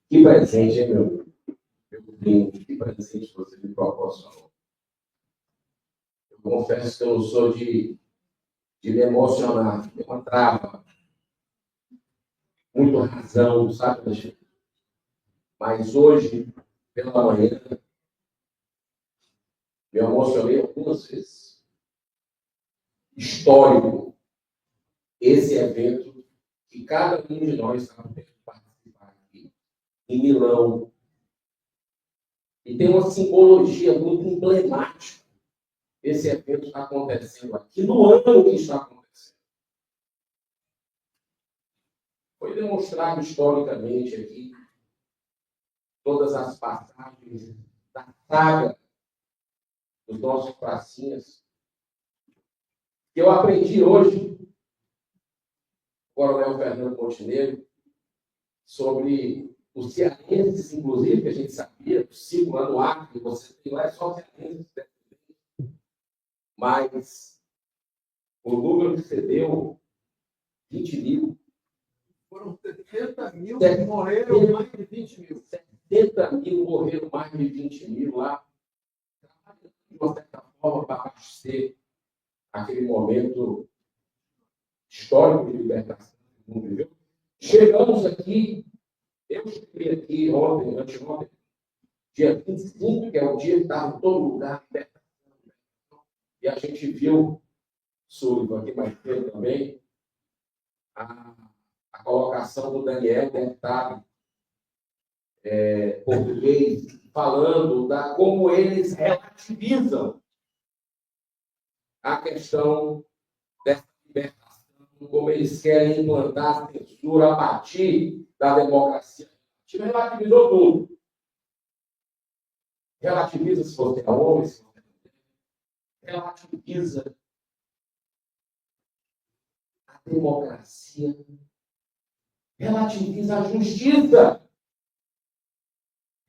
Que presente, hein, meu primo? Que presente você me proporcionou. Eu confesso que eu não sou de me emocionar, tem uma trava, muito razão, sabe? Mas hoje, pela manhã, me emocionei algumas vezes. Histórico, esse evento que cada um de nós está podendo participar aqui, em Milão. E tem uma simbologia muito emblemática. Esse evento está acontecendo aqui, no ano que está acontecendo. Foi demonstrado historicamente aqui todas as passagens da saga dos nossos pracinhas. Que eu aprendi hoje, com o Coronel Fernando Montenegro, sobre os cearenses, inclusive, que a gente sabia, o ciclo anual que você tem lá é só cearenses, mas o número que você deu, 20 mil. Foram 70 mil que morreram, mais de 20 mil. 70 mil morreram, mais de 20 mil lá. De uma certa forma, para abastecer aquele momento histórico de libertação que o mundo viveu. Chegamos aqui, eu cheguei aqui ontem, anteontem, dia 25, que é o dia que estava em todo lugar, libertação. E a gente viu, Sullivan aqui mais cedo também, a colocação do Daniel, deputado português, falando da como eles relativizam a questão dessa libertação, como eles querem implantar a censura a partir da democracia. A gente relativizou tudo. Relativiza se você é homem, se você é mulher. Relativiza a democracia. Relativiza a justiça.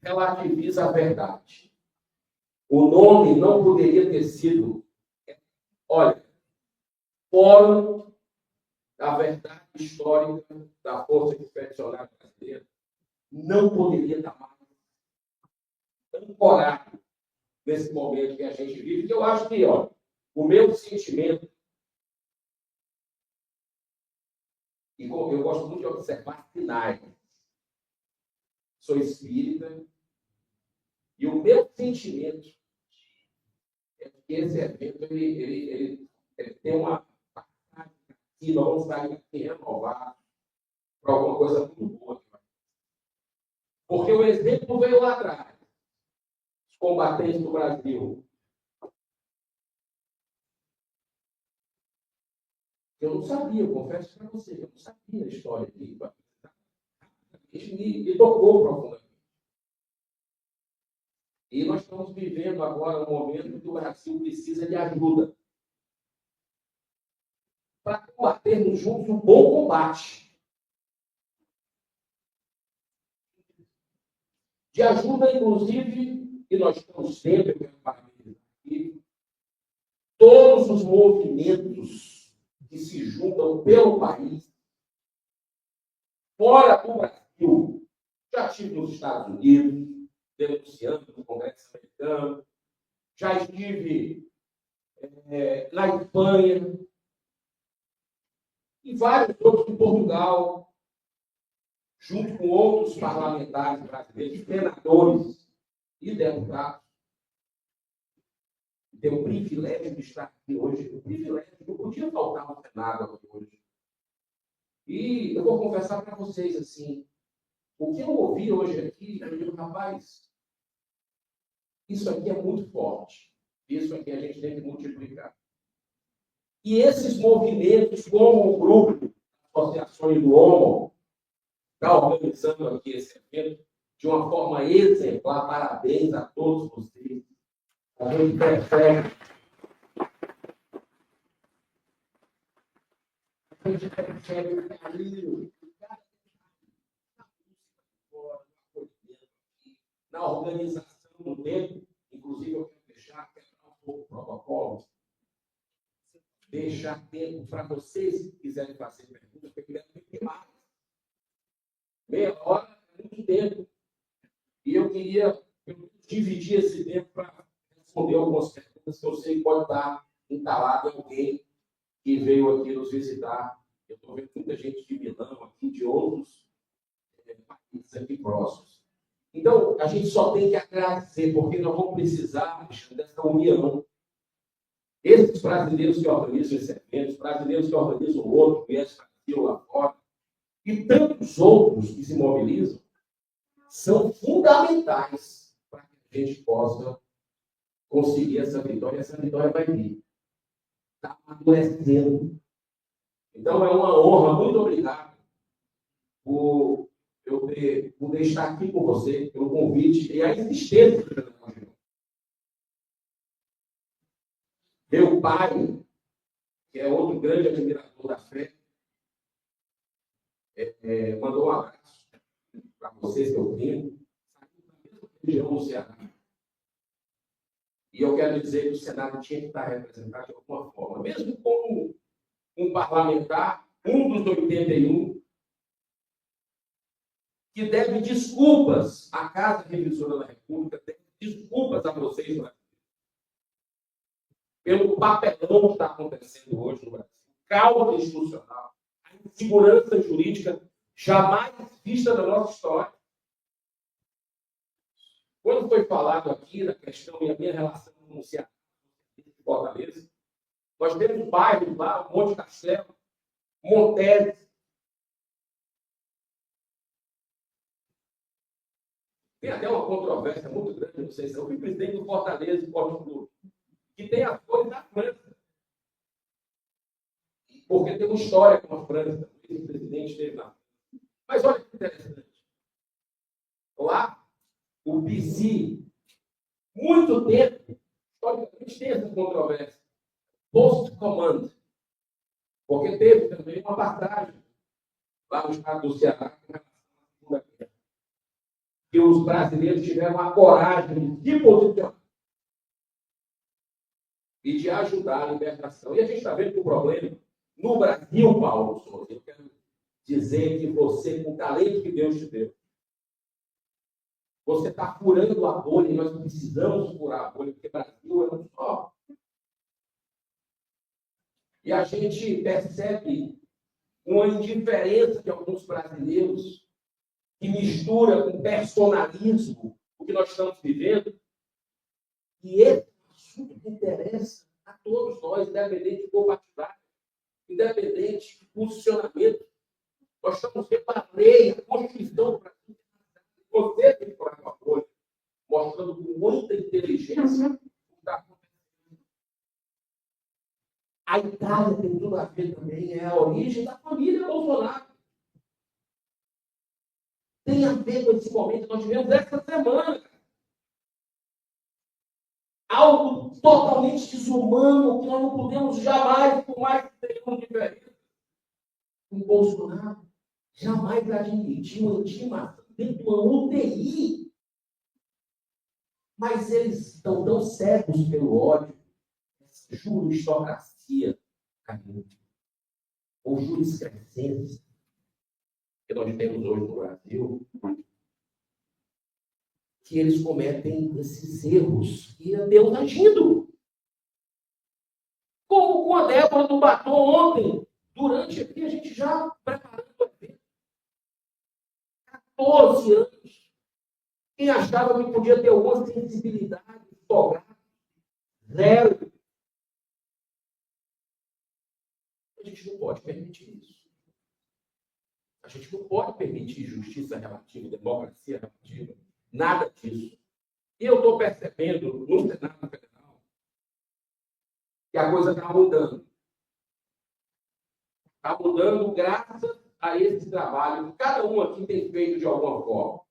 Relativiza a verdade. O nome não poderia ter sido, olha, Fórum da Verdade Histórica da Força Expedicionária Brasileira. Não poderia estar mais ancorado nesse momento que a gente vive, que eu acho que, olha, o meu sentimento, e eu gosto muito de observar sinais. Sou espírita, e o meu sentimento é que esse evento ele tem uma passagem que nós vamos sair aqui renovar para alguma coisa muito boa. Porque o exemplo veio lá atrás. Os combatentes do Brasil. Eu não sabia, eu confesso para você, eu não sabia a história aqui. Me tocou profundamente. E nós estamos vivendo agora um momento que o Brasil precisa de ajuda para combatermos juntos um bom combate. De ajuda, inclusive, e nós estamos sempre preparados aqui, todos os movimentos que se juntam pelo país, fora do Brasil. Já estive nos Estados Unidos, denunciando no Congresso americano, já estive na Espanha, e vários outros em Portugal, junto com outros parlamentares brasileiros, senadores e deputados. Tenho o privilégio de estar aqui hoje, o privilégio, não podia faltar no Senado aqui hoje. E eu vou confessar para vocês assim, o que eu ouvi hoje aqui, eu digo, rapaz, isso aqui é muito forte. Isso aqui a gente tem que multiplicar. E esses movimentos, como o grupo Associações do Homo, está organizando aqui esse evento de uma forma exemplar. Parabéns a todos vocês. A gente percebe o caminho na organização do tempo. Inclusive, eu quero deixar um pouco o protocolo, deixar tempo para vocês que quiserem fazer perguntas, porque deve ter mais. Meia hora é muito tempo. E eu queria dividir esse tempo para responder algumas perguntas que eu sei que pode estar entalado em alguém que veio aqui nos visitar. Eu estou vendo muita gente de Milão, aqui, de outros países aqui próximos. Então, a gente só tem que agradecer, porque nós vamos precisar dessa união. Esses brasileiros que organizam esses eventos, brasileiros que organizam outros, que Brasil lá fora, e tantos outros que se mobilizam, são fundamentais para que a gente possa conseguir essa vitória. Essa vitória vai vir. Está amadurecendo. Então, é uma honra. Muito obrigado por poder estar aqui com você, pelo convite e a insistência. Meu pai, que é outro grande admirador da fé, mandou um abraço para você, seu primo, saiu da mesma região do Ceará. E eu quero dizer que o Senado tinha que estar representado de alguma forma, mesmo como um parlamentar, um dos 81, que deve desculpas à Casa Revisora da República, deve desculpas a vocês, brasileiros, pelo papelão que está acontecendo hoje no Brasil, caos institucional, a insegurança jurídica jamais vista na nossa história. Quando foi falado aqui da questão e a minha relação com o Ceará, de Fortaleza, nós temos bairros lá, Monte Castelo, Montes. Tem até uma controvérsia muito grande, não sei se eu fui presidente do Fortaleza Esporte Clube, que tem as cores da França. Porque tem uma história com a França, o presidente esteve lá. Mas olha que interessante. Lá, o PC, muito tempo, historicamente tem essa controvérsia. Post-command. Porque teve também uma passagem lá no estado do Ceará, com relação à Segunda Guerra, que os brasileiros tiveram a coragem de se posicionar e de ajudar a libertação. E a gente está vendo que o problema, no Brasil, Paulo Souza, eu quero dizer que você, com o talento que Deus te deu, você está furando a bolha e nós precisamos furar a bolha, porque o Brasil é um só. E a gente percebe uma indiferença de alguns brasileiros que mistura com personalismo o que nós estamos vivendo. E esse é um assunto que interessa a todos nós, independente de cor partidária, independente de posicionamento. Nós estamos vendo a lei, a Constituição do Brasil. Você tem que falar com a coisa, mostrando com muita inteligência o que está acontecendo. A Itália tem tudo a ver também, é a origem da família Bolsonaro. Tem a ver com esse momento que nós tivemos essa semana. Algo totalmente desumano que nós não podemos jamais, por mais que tenhamos diferença. O Bolsonaro jamais admitiu uma intimação dentro de uma UTI. Mas eles estão tão cegos pelo ódio, essa juristocracia, ou juriscrescência, que nós temos hoje no Brasil, que eles cometem esses erros e é Deus agindo. Como com a Débora do Batom ontem, durante aqui a gente já preparando o evento. 14 anos. Quem achava que podia ter alguma sensibilidade, fotográfica, zero. A gente não pode permitir isso. A gente não pode permitir justiça relativa, democracia relativa, nada disso. E eu estou percebendo no Senado Federal que a coisa está mudando. Está mudando graças a esse trabalho que cada um aqui tem feito de alguma forma.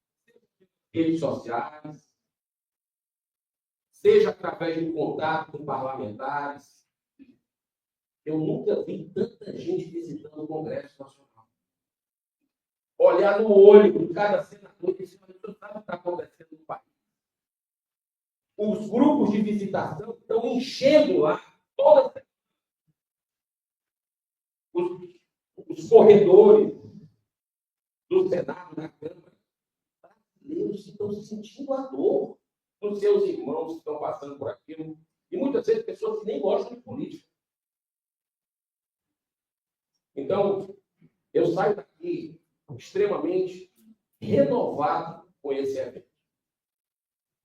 Redes sociais, seja através de contato com parlamentares. Eu nunca vi tanta gente visitando o Congresso Nacional. Olhar no olho de cada senador e dizer, mas você sabe o que está acontecendo no país. Os grupos de visitação estão enchendo lá toda semana. Os corredores do Senado, da Câmara, para brasileiros estão sentindo a dor dos seus irmãos que estão passando por aquilo. E muitas vezes pessoas que nem gostam de política. Então, eu saio daqui extremamente renovado com esse evento.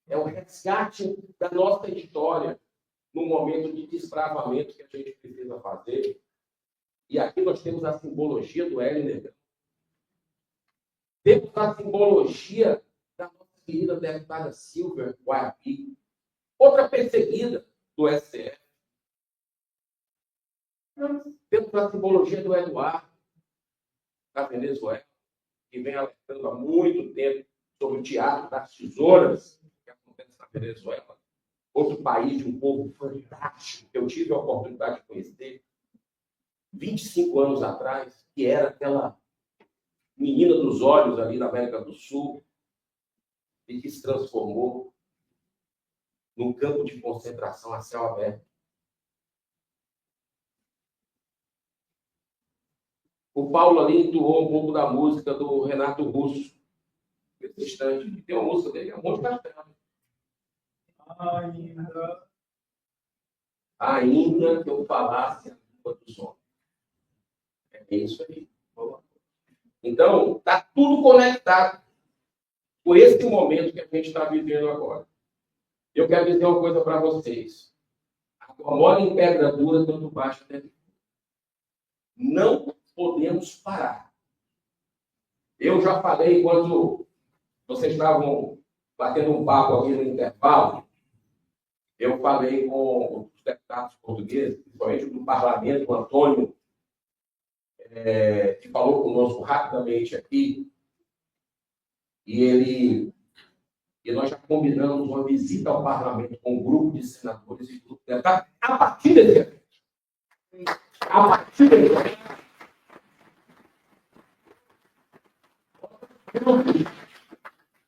É o resgate da nossa história no momento de desbravamento que a gente precisa fazer. E aqui nós temos a simbologia do Hélio Negrão. Temos a simbologia da nossa querida deputada Silvia Guaiapi, outra perseguida do STF. Temos a simbologia do Eduardo, da Venezuela, que vem alertando há muito tempo sobre o teatro das tesouras que acontece na Venezuela. Outro país de um povo fantástico, que eu tive a oportunidade de conhecer 25 anos atrás, que era aquela menina dos olhos ali na América do Sul, e que se transformou num campo de concentração a céu aberto. O Paulo ali entoou um pouco da música do Renato Russo, nesse instante. E tem uma música dele, é um monte de castelo. Ainda que eu falasse a língua dos homens. É isso aí. Então, está tudo conectado com esse momento que a gente está vivendo agora. Eu quero dizer uma coisa para vocês. Água mole em pedra dura, tanto baixa até. Não podemos parar. Eu já falei quando vocês estavam batendo um papo aqui no intervalo, eu falei com os deputados portugueses, principalmente do parlamento, o Antônio, que falou conosco rapidamente aqui, e nós já combinamos uma visita ao parlamento com um grupo de senadores e grupo de deputados a partir desse evento. A partir desse evento.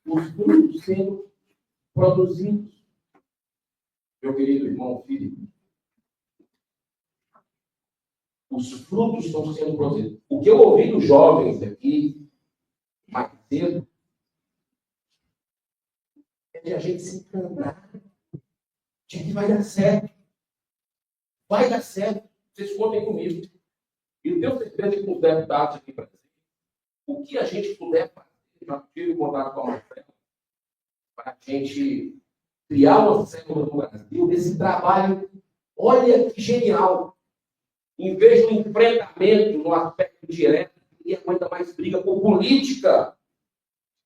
Os frutos sendo produzidos. Meu querido irmão Filipe, os frutos estão sendo produzidos. O que eu ouvi dos jovens aqui, mais cedo, é de a gente se encantar de que vai dar certo. Vai dar certo. Vocês contem comigo. E eu tenho certeza que com os deputados aqui presentes, o que a gente puder fazer, já tive contato com a Marcela, para a gente criar uma célula no Brasil, desse trabalho, olha que genial. Em vez do enfrentamento no aspecto direto, ninguém aguenta mais briga por política.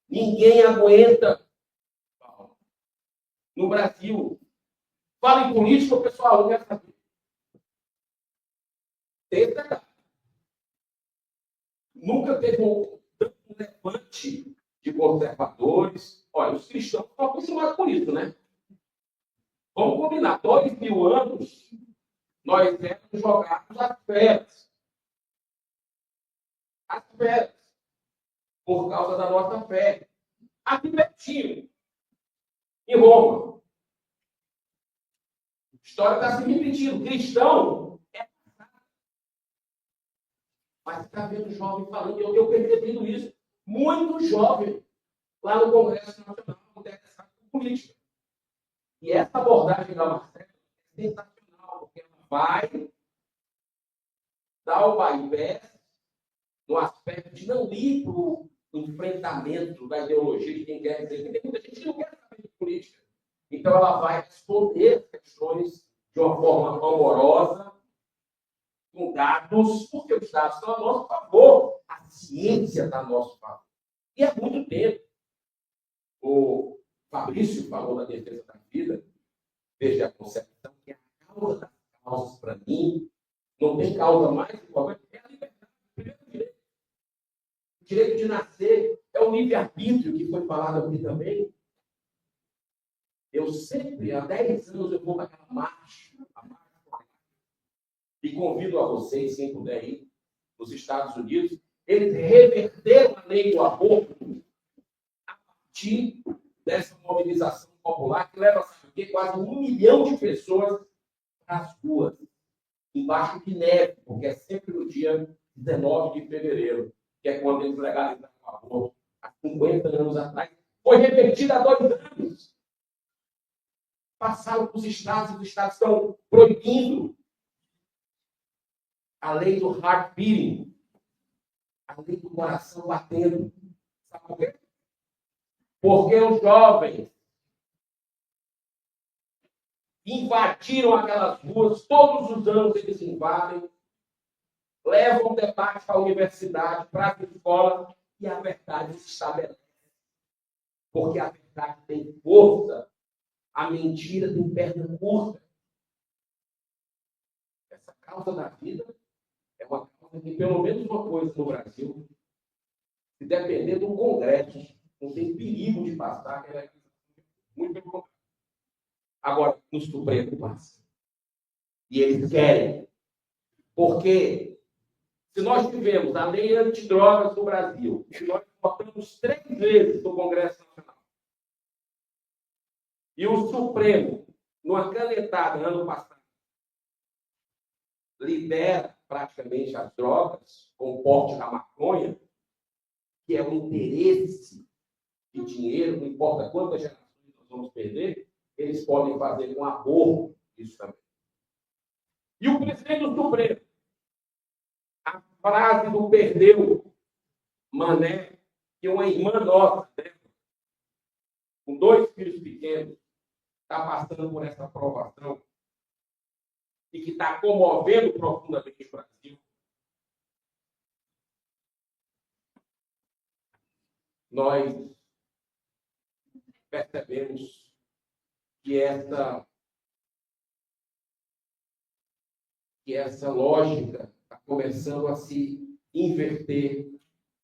Ninguém aguenta. No Brasil, fala em política, o pessoal não quer saber. Nunca teve um levante de conservadores. Olha, os cristãos estão acostumados com isso, né? Vamos combinar. 2000 anos, nós éramos jogados às feras. Às feras. Por causa da nossa fé. Aqui pertinho. Em Roma. A história está se repetindo. Cristão é passado. Mas está vendo jovem falando, e eu tenho percebido isso. Muito jovem lá no Congresso Nacional, interessado com política. E essa abordagem da Marcela é sensacional, porque ela vai dar o bypass no aspecto de não ir para o enfrentamento da ideologia de quem quer dizer. Tem muita gente que não quer saber de política. Então, ela vai responder as questões de uma forma amorosa, com dados, porque os dados estão a nosso favor. A ciência está a nosso favor. E há muito tempo. O Fabrício falou da defesa da vida, desde a concepção, que a causa das causas, para mim, não tem causa mais importante, é a liberdade. Primeiro direito. O direito de nascer é o livre-arbítrio, que foi falado aqui também. Eu sempre, há 10 anos, eu vou para aquela marcha, e convido a vocês, quem puder ir, nos Estados Unidos, eles reverteram a lei do aborto a partir dessa mobilização popular que leva, sabe o quê? Quase 1 milhão de pessoas para as ruas, embaixo de neve, porque é sempre no dia 19 de fevereiro, que é quando eles legalizaram o aborto, há 50 anos atrás. Foi revertida há 2 anos. Passaram para os estados, e os estados estão proibindo a lei do heart beating, a lei do coração batendo. Sabe por quê? Porque os jovens invadiram aquelas ruas, todos os anos eles invadem, levam o debate para a universidade, para a escola, e a verdade se estabelece. Porque a verdade tem força, a mentira tem perna curta. Essa causa da vida é uma causa que, pelo menos uma coisa no Brasil, se depender do Congresso, não tem perigo de passar, que é muito pelo contrário. Agora, no Supremo passa. E eles querem. Porque se nós tivemos a lei antidrogas no Brasil, e nós votamos 3 vezes no Congresso Nacional, e o Supremo, numa canetada ano passado, libera praticamente as drogas com o porte da maconha, que é um interesse de dinheiro, não importa quantas gerações nós vamos perder, eles podem fazer com aborto isso também. E o presidente do Supremo, a frase do perdeu Mané, que uma irmã nossa, né, com 2 filhos pequenos, está passando por essa aprovação e que está comovendo profundamente o Brasil. Nós percebemos que essa lógica está começando a se inverter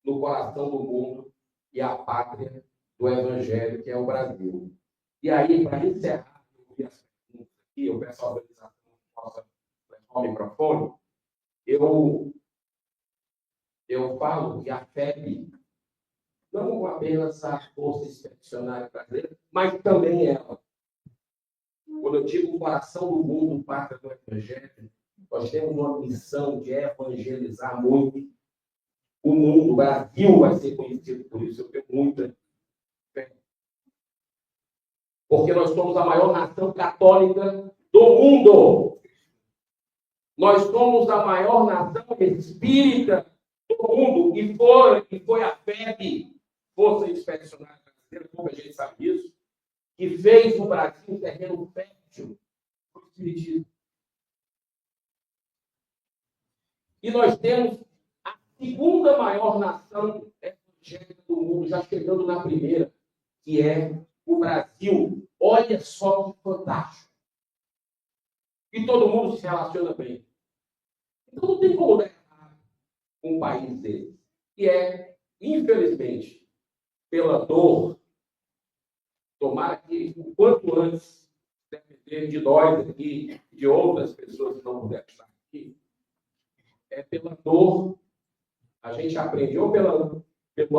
no coração do mundo e a pátria do Evangelho, que é o Brasil. E aí, para encerrar, eu vi as perguntas aqui, eu peço a organização que possa levar o microfone, eu falo que a FEB, não apenas a Força Expedicionária Brasileira, mas também ela. Quando eu digo o coração do mundo, pátria do Evangelho, nós temos uma missão de evangelizar muito o mundo. O Brasil vai ser conhecido por isso. Eu tenho muita fé. Porque nós somos a maior nação católica do mundo. Nós somos a maior nação espírita do mundo. E foi a FEB, Força Expedicionária Brasileira, pouca gente sabe disso, que fez o Brasil um terreno fértil para o espiritismo. E nós temos a segunda maior nação evangélica do mundo, já chegando na primeira, que é o Brasil. Olha só que fantástico. E todo mundo se relaciona bem. Então não tem como dar errado um país desse. E infelizmente, pela dor, tomara que o quanto antes, depender de nós aqui, de outras pessoas que não puderam estar aqui, pela dor, a gente aprende ou pelo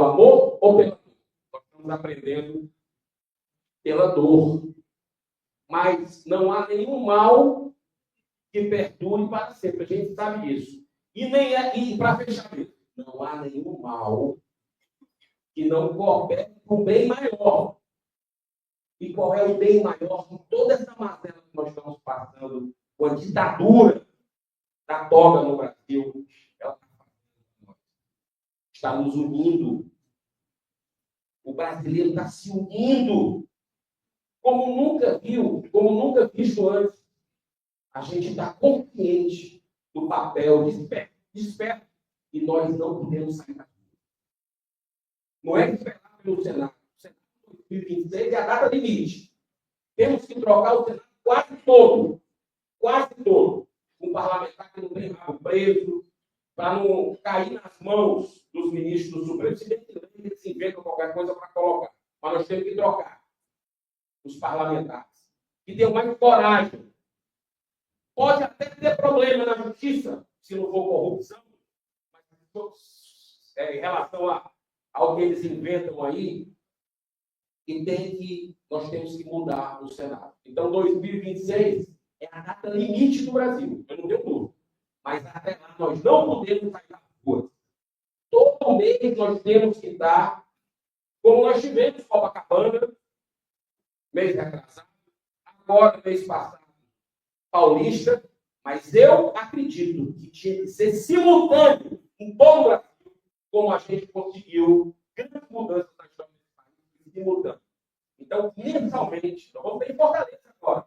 amor ou pela dor. Nós estamos aprendendo pela dor. Mas não há nenhum mal que perdure para sempre. A gente sabe disso. E para fechar isso, não há nenhum mal que não coopere com o bem maior. E qual é o bem maior de toda essa mazela que nós estamos passando com a ditadura da toga no Brasil? Ela está nos unindo. O brasileiro está se unindo como nunca viu, como nunca visto antes. A gente está consciente do papel desperto, e nós não podemos sair da rua. Não é esperar pelo Senado. O Senado 2026 é a data limite. Temos que trocar o Senado quase todo. Um parlamentar que não tem rabo preso, para não cair nas mãos dos ministros do Supremo. Se bem que eles inventam qualquer coisa para colocar. Mas nós temos que trocar os parlamentares. Que tenham mais coragem. Pode até ter problema na justiça, se não for corrupção, mas em relação ao que eles inventam aí, nós temos que mudar no Senado. Então, 2026 é a data limite do Brasil. Eu não tenho dúvida. Mas até lá nós não podemos sair da rua. Todo mês nós temos que dar, como nós tivemos Copacabana, mês retrasado, agora, mês passado, paulista, mas eu acredito que tinha que ser simultâneo em todo o Brasil, como a gente conseguiu grandes mudanças na história desse país, simultâneo. Então, mensalmente, nós vamos ter em Fortaleza agora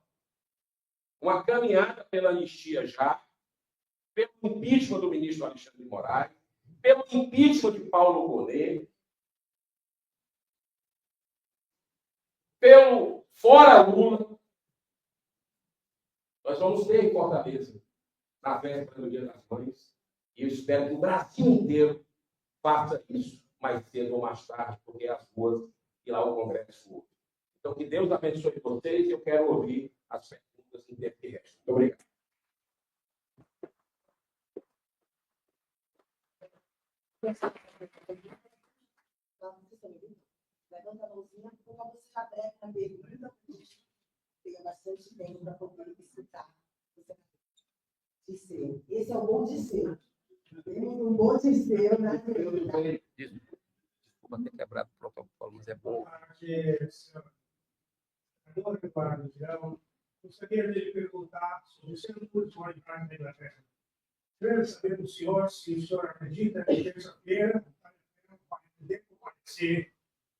uma caminhada pela anistia já, pelo impeachment do ministro Alexandre de Moraes, pelo impeachment de Paulo Gonet, pelo fora Lula. Nós vamos ter em Fortaleza, na véspera do Dia das Mães, e eu espero que o Brasil inteiro faça isso mais cedo ou mais tarde, porque as ruas e lá o Congresso. Então, que Deus abençoe vocês e eu quero ouvir as perguntas em tempo e resto. Muito obrigado. Levanta a mãozinha, porque você já deve na pergunta, tem bastante tempo para poder escutar. Esse é o bom de ser. Temos um bom de ser, né? Desculpa ter quebrado o protocolo, mas é bom. Gostaria de lhe perguntar sobre o centro cultural de carne da Inglaterra. Quero saber do senhor se o senhor acredita que terça-feira vai poder comparecer,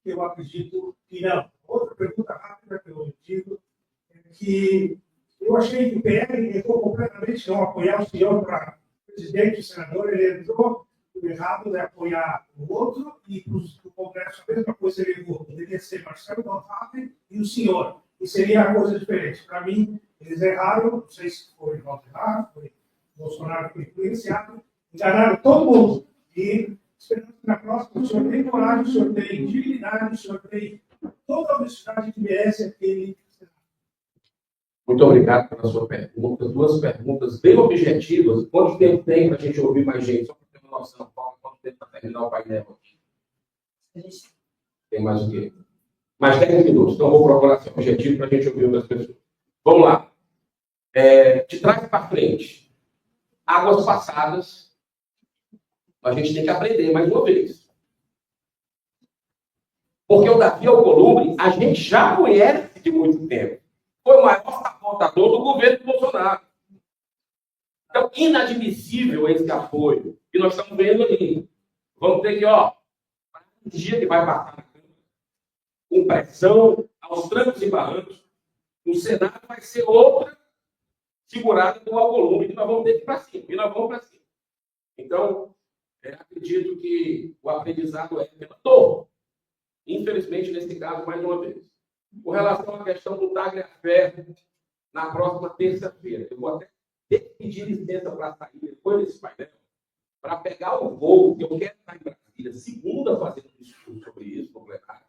que eu acredito que não. Outra pergunta rápida que eu digo é que eu achei que o PL errou completamente não apoiar o senhor para presidente e senador, ele entrou errado de apoiar o outro e para o Congresso a mesma coisa ele errou. Poderia ser Marcelo Bonfatti e o senhor. E seria a coisa diferente. Para mim, eles erraram, não sei se foi Valdelar, foi Bolsonaro que foi influenciado, enganaram todo mundo. E esperando que na próxima o senhor tem coragem, o senhor tem dignidade, o senhor tem toda a honestidade que merece aquele. Muito obrigado pela sua pergunta. Duas perguntas bem objetivas. Quanto tempo tem para a gente ouvir mais gente? Só para ter uma noção, Paulo, quanto tempo para terminar o painel aqui? Tem mais o quê? Mais 10 minutos. Então, vou procurar ser objetivo para a gente ouvir outras pessoas. Vamos lá. De trás para frente. Águas passadas. A gente tem que aprender mais uma vez. Porque o Davi Alcolumbre, a gente já conhece de muito tempo. Foi o maior sabotador do governo Bolsonaro. Então, inadmissível esse apoio. E nós estamos vendo ali. Vamos ter que, um dia que vai passar na Câmara, com pressão, aos trancos e barrancos, o Senado vai ser outra segurada do Alcolumbre, que nós vamos ter que ir para cima. E nós vamos para cima. Então, acredito que o aprendizado é pela dor. Infelizmente, nesse caso, mais uma vez. Com relação à questão do Tagliaferro, na próxima terça-feira, eu vou até ter que pedir licença para sair depois desse painel, para pegar o voo, que eu quero estar em Brasília, segunda, fazendo um discurso sobre isso no plenário.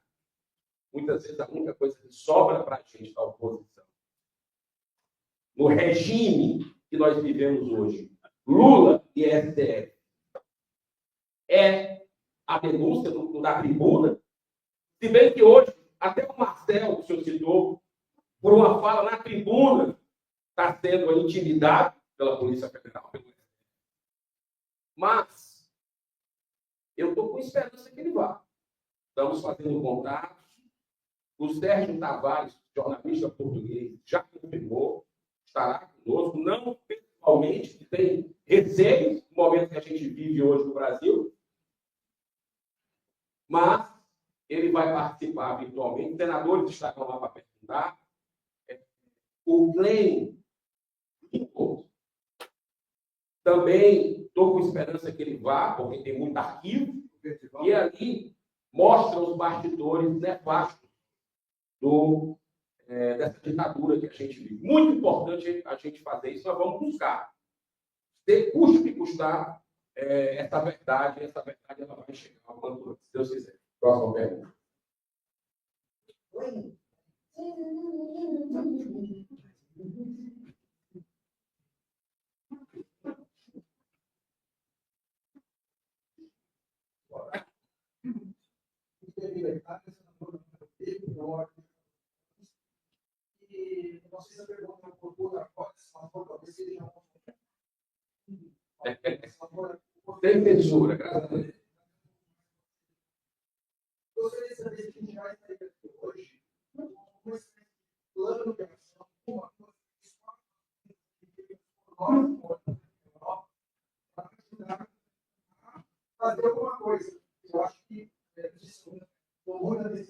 Muitas vezes a única coisa que sobra para a gente da oposição, no regime que nós vivemos hoje, Lula e STF, é a denúncia da tribuna, se bem que hoje, até o Marcel, que o senhor citou, por uma fala na tribuna, está sendo intimidado pela Polícia Federal. Mas eu estou com esperança que ele vá. Estamos fazendo contatos. O Sérgio Tavares, jornalista português, já confirmou, estará conosco, não pessoalmente, que tem receios no momento que a gente vive hoje no Brasil, mas ele vai participar virtualmente. Os senadores estarão lá para perguntar. O Glenn também estou com esperança que ele vá, porque tem muito arquivo, e ali mostra os bastidores nefastos dessa ditadura que a gente vive. Muito importante a gente fazer isso, nós vamos buscar. Custe o que custar, essa verdade ela vai chegar ao quanto antes, se Deus quiser. Próxima pergunta. Oi. E não sei se a pergunta por toda a se não for talvez seja Tem censura, graças a Deus. Gostaria de saber se a gente vai sair daqui hoje com uma espécie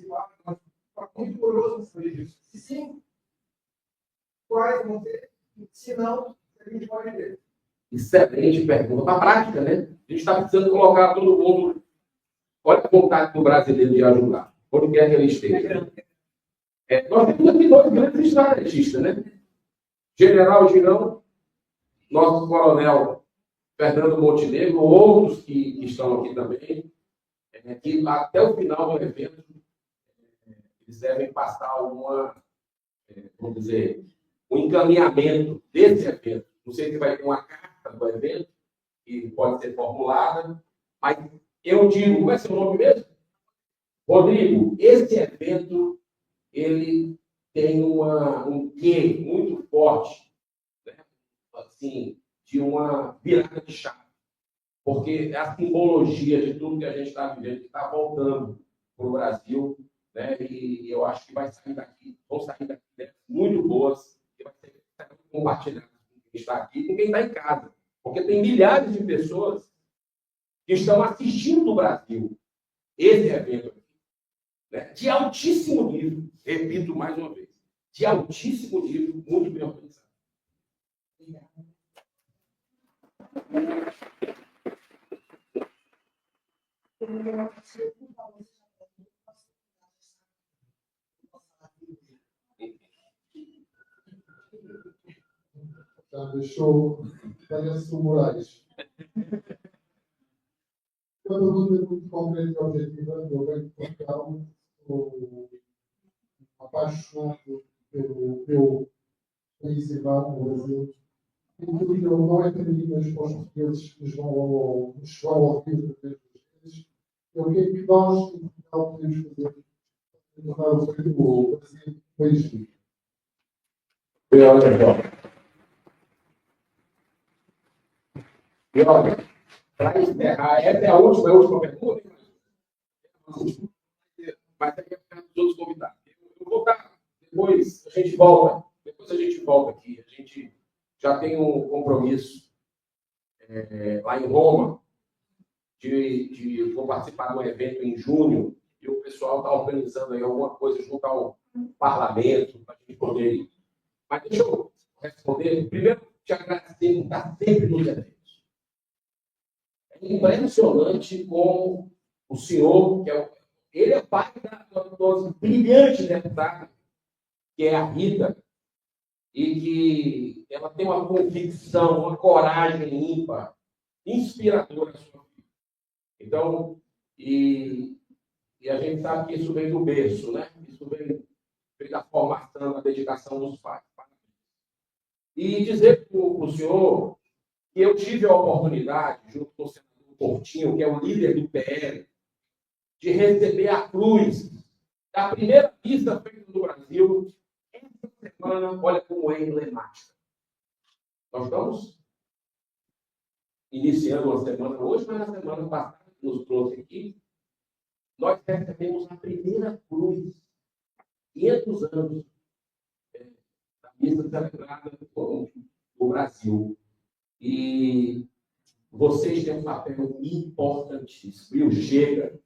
participar, muito curioso saber disso. Se sim, quais vão ser? Se não, a gente pode ver. Excelente pergunta. Para a prática, né? A gente está precisando colocar todo mundo. Olha a vontade do brasileiro de ajudar, onde quer que ele esteja. Nós temos aqui dois grandes estrategistas, né? General Girão, nosso coronel Fernando Montenegro, outros que estão aqui também, que até o final do evento eles devem passar vamos dizer, um encaminhamento desse evento. Não sei se vai ter uma carta do evento, que pode ser formulada, mas eu digo, como é seu nome mesmo? Rodrigo, esse evento, ele tem um quê muito forte, né? Assim, de uma virada de chave. Porque é a simbologia de tudo que a gente está vivendo, que está voltando para o Brasil, né? E eu acho que vão sair daqui muito boas, que vai ser compartilhado com quem está aqui e com quem está em casa. Porque tem milhares de pessoas que estão assistindo do Brasil esse evento aqui, né? De altíssimo nível, repito mais uma vez, de altíssimo nível, muito bem organizado. Já deixou, parece o Moraes. Uma pergunta muito concreta e objetiva. Eu venho de Portugal, sou apaixonado pelo meu país irmão, o Brasil. E tudo que eu não entendi, mas para os portugueses que nos vão ouvir através das redes, é o que é que nós, em Portugal, podemos fazer para tornar o Brasil um país rico. E olha, para encerrar, essa é a última pergunta. Mas aí vai ficar dos outros convidados. Eu vou dar, depois a gente volta aqui. A gente já tem um compromisso lá em Roma, vou participar de um evento em junho, e o pessoal está organizando aí alguma coisa junto ao parlamento, para a gente poder ir. Mas deixa eu responder. Primeiro, te agradecer por estar sempre nos eventos. É impressionante como o senhor, ele é pai da nossa brilhante deputada, que é a Rita, e que ela tem uma convicção, uma coragem ímpar, inspiradora. Então, e a gente sabe que isso vem do berço, né? Isso vem da formação, da dedicação dos pais. E dizer para o senhor que eu tive a oportunidade, junto com o senador Portinho, que é o líder do PL, de receber a cruz da primeira pista feita no Brasil. Essa semana, olha como é emblemática. Nós estamos iniciando uma semana hoje, mas na semana passada, que nos trouxe aqui, nós recebemos a primeira cruz, 500 anos, da pista celebrada no Brasil. E vocês têm um papel importantíssimo. E o Chega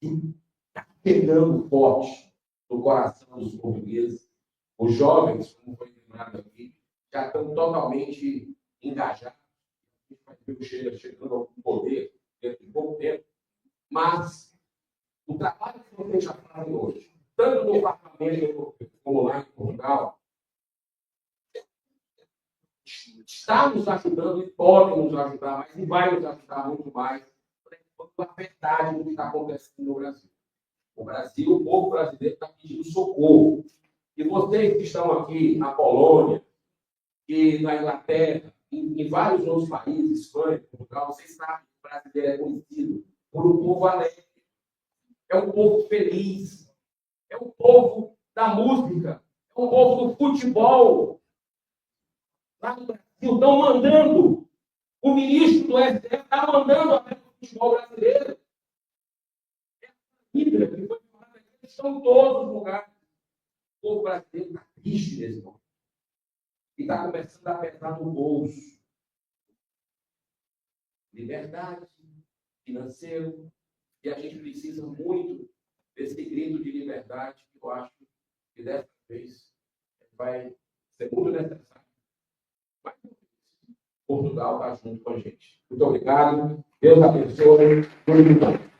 está pegando forte no coração dos portugueses. Os jovens, como foi lembrado aqui, já estão totalmente engajados. A gente vai ver o Chega chegando ao poder dentro de pouco tempo. Mas o trabalho que vocês já fazem hoje, tanto no parlamento como lá em Portugal, está nos ajudando e pode nos ajudar, mas e vai nos ajudar muito mais a verdade do que está acontecendo no Brasil. O Brasil, o povo brasileiro está pedindo socorro. E vocês que estão aqui na Polônia, e na Inglaterra, em vários outros países, Espanha, Portugal, vocês sabem que o brasileiro é conhecido por um povo alegre, é um povo feliz, é um povo da música, é um povo do futebol. Lá no Brasil estão mandando, o ministro do STF está mandando até o futebol brasileiro. Bíblia, que foi falada aqui, estão em todos os lugares. O povo brasileiro está triste nesse momento. E está começando a pesar no bolso. Liberdade, financeiro, e a gente precisa muito desse igreja. grito de liberdade que eu acho que dessa vez vai ser muito necessário. Mas Portugal está junto com a gente. Muito obrigado. Deus abençoe.